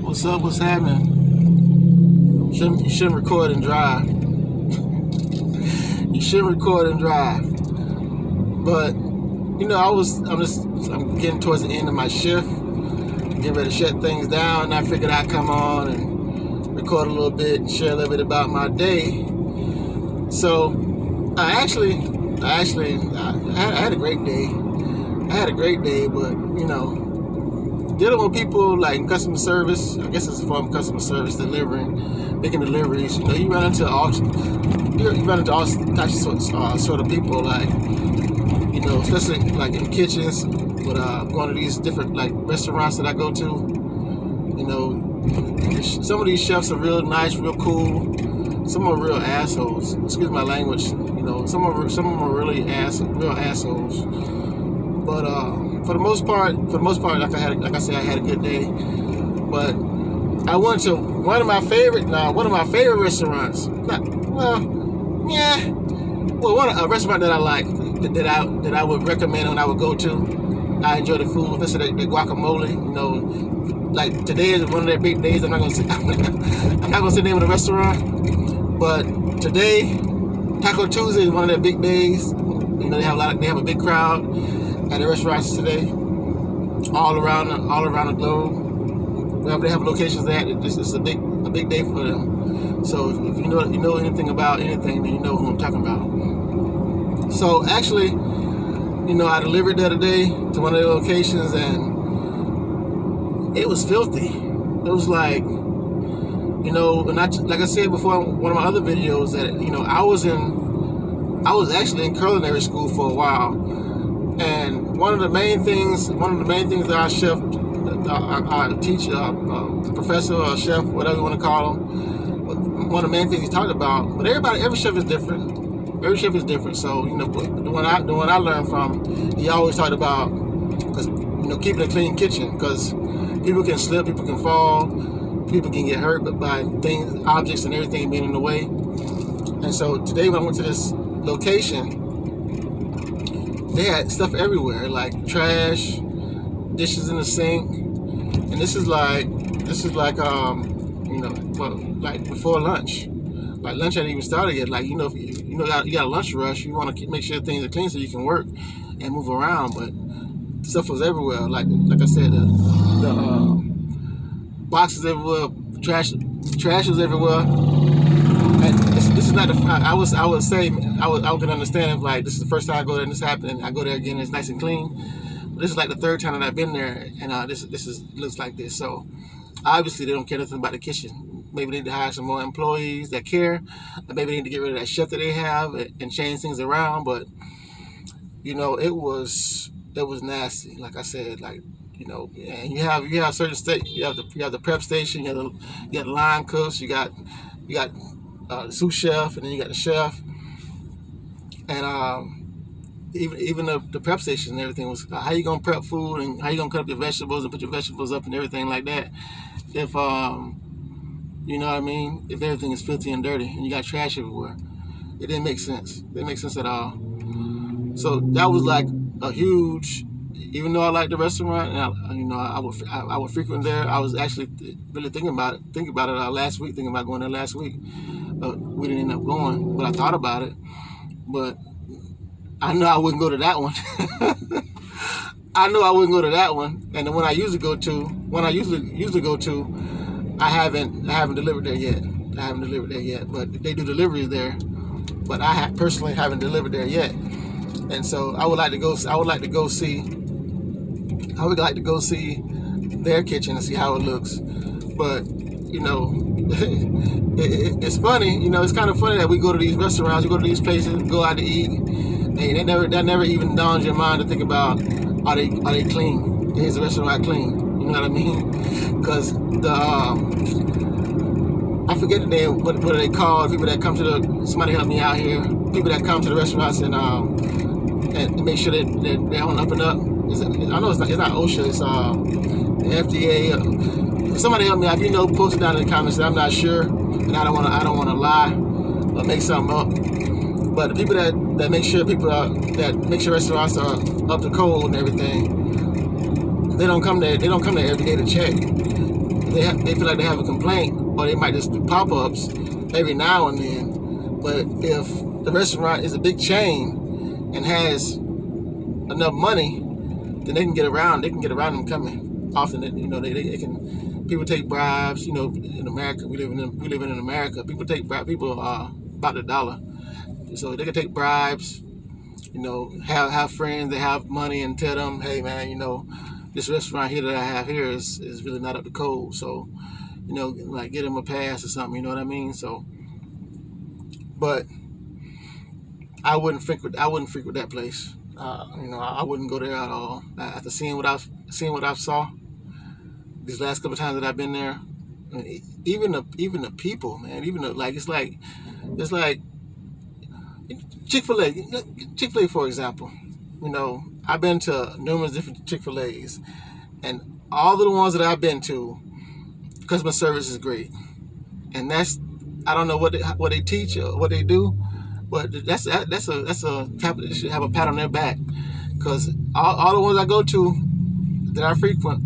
What's up? What's happening? You shouldn't record and drive. You shouldn't record and drive. But I'm getting towards the end of my shift, getting ready to shut things down, and I figured I'd come on and record a little bit and share a little bit about my day. So I had a great day. But dealing with people like in customer service, I guess it's a form of customer service, making deliveries. You run into all types of sort of people, like especially like in kitchens. But going to these different like restaurants that I go to, some of these chefs are real nice, real cool. Some are real assholes. Excuse my language. Some of them are really real assholes. But for the most part, like I said, I had a good day. But I went to one of my favorite restaurants. A restaurant that I like, that I would recommend when I would go to. I enjoy the food, especially the guacamole. Like today is one of their big days. I'm not gonna say the name of the restaurant, but today, Taco Tuesday is one of their big days. They have a big crowd at the restaurants today, all around the globe. Wherever they have locations at, it's a big day for them. So if you know anything about anything, then you know who I'm talking about. So actually, I delivered the other day to one of their locations, and it was filthy. It was like, like I said before in one of my other videos, that I was actually in culinary school for a while, and one of the main things that our chef, our teacher, professor or chef, whatever you want to call him, one of the main things he talked about. But every chef is different. Every chef is different. So the one I learned from, he always talked about, keeping a clean kitchen, because people can slip, people can fall, people can get hurt by things, objects, and everything being in the way. And so today when I went to this location, they had stuff everywhere, like trash, dishes in the sink, and this is like before lunch. Like lunch hadn't even started yet. Like if you got a lunch rush, you want to make sure things are clean so you can work and move around. But stuff was everywhere. Like I said, the boxes everywhere, trash was everywhere. And this is not I can understand if like this is the first time I go there and this happened, and I go there again and it's nice and clean. But this is like the third time that I've been there, and this looks like this. So obviously they don't care nothing about the kitchen. Maybe they need to hire some more employees that care. Maybe they need to get rid of that chef that they have and change things around. But it was nasty. Like I said, and you have certain states. You have the prep station. You got the line cooks. You got the sous chef, and then you got the chef. And even the prep station and everything was how you gonna prep food and how you gonna cut up your vegetables and put your vegetables up and everything like that. If if everything is filthy and dirty and you got trash everywhere, it didn't make sense. It didn't make sense at all. So that was like a huge. Even though I liked the restaurant and I would frequent there, I was actually really thinking about it last week, thinking about going there last week. But we didn't end up going. But I thought about it. But I know I wouldn't go to that one. I know I wouldn't go to that one. And the one I usually go to, I haven't delivered there yet. But they do deliveries there. But I personally haven't delivered there yet. And so I would like to go see their kitchen and see how it looks. But it's funny. It's kind of funny that we go to these restaurants, we go to these places, go out to eat, and that never even dawns your mind to think about, are they clean? Is the restaurant clean? You know what I mean? Because I forget the name. What are they called? People that come to somebody help me out here. People that come to the restaurants and make sure that they're on up and up. I know it's not OSHA. It's the FDA. Somebody help me out. If you know, post it down in the comments. I'm not sure, and I don't want to lie or make something up. But the people that make sure restaurants are up to code and everything, they don't come there every day to check. They they feel like they have a complaint, or they might just do pop-ups every now and then. But if the restaurant is a big chain and has enough money, then they can get around. They can get around them coming. Often, they can. People take bribes. In America, we live in America. People take bribes. People are about the dollar, so they can take bribes. Have friends that have money and tell them, hey man, this restaurant here that I have here is really not up to code. So, like get them a pass or something. You know what I mean? So, but I wouldn't frequent that place. I wouldn't go there at all. After seeing what I've saw these last couple of times that I've been there, I mean, even the people, man, it's like Chick-fil-A, for example. I've been to numerous different Chick-fil-A's, and all of the ones that I've been to, customer service is great. And I don't know what they teach or what they do, but that's a tap. They should have a pat on their back, because all the ones I go to that I frequent,